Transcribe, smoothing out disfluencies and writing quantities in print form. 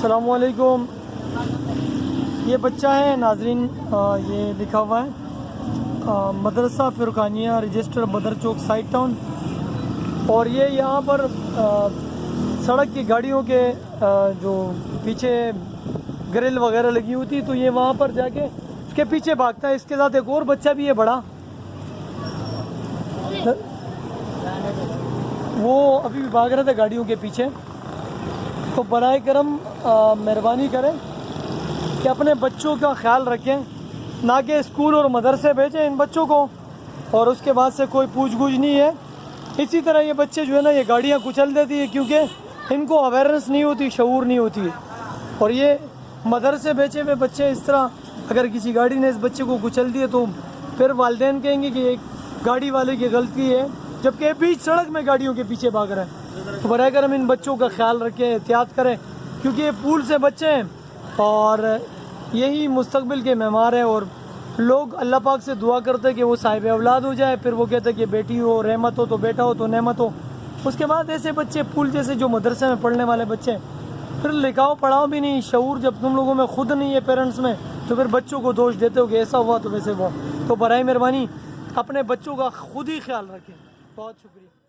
अस्सलामुअलैकुम। ये बच्चा है नाजरीन, ये लिखा हुआ है मदरसा फ़ुरक़ानिया रजिस्टर बदर चौक साइड टाउन। और ये यहाँ पर सड़क की गाड़ियों के जो पीछे ग्रिल वगैरह लगी हुई थी, तो ये वहाँ पर जाके उसके पीछे भागता है। इसके साथ एक और बच्चा भी है बड़ा, वो अभी भी भाग रहे थे गाड़ियों के पीछे। तो बराए करम मेहरबानी करें कि अपने बच्चों का ख्याल रखें, ना कि स्कूल और मदरसे भेजें इन बच्चों को और उसके बाद से कोई पूछ गूछ नहीं है। इसी तरह ये बच्चे जो है ना, ये गाड़ियाँ कुचल देती है क्योंकि इनको अवेयरनेस नहीं होती, शऊर नहीं होती। और ये मदरसे बेचे हुए बच्चे इस तरह अगर किसी गाड़ी ने इस बच्चे को कुचल दिए तो फिर वालिदैन कहेंगे कि एक गाड़ी वाले की गलती है, जबकि बीच सड़क में गाड़ियों के पीछे भाग रहे हैं। तो बराए करम इन बच्चों का ख्याल रखें, एहतियात करें, क्योंकि ये पूल से बच्चे हैं और यही मुस्तकबिल के मेहमान हैं। और लोग अल्लाह पाक से दुआ करते हैं कि वो साहिब औलाद हो जाए, फिर वो कहते हैं कि बेटी हो रहमत हो, तो बेटा हो तो नेमत हो। उसके बाद ऐसे बच्चे पूल जैसे जो मदरसे में पढ़ने वाले बच्चे फिर लिखाओ पढ़ाओ भी नहीं, शऊर जब तुम लोगों में खुद नहीं है पेरेंट्स में, तो फिर बच्चों को दोष देते हो कि ऐसा हुआ तो वैसे हुआ। तो बराए मेहरबानी अपने बच्चों का खुद ही ख्याल रखें। बहुत शुक्रिया।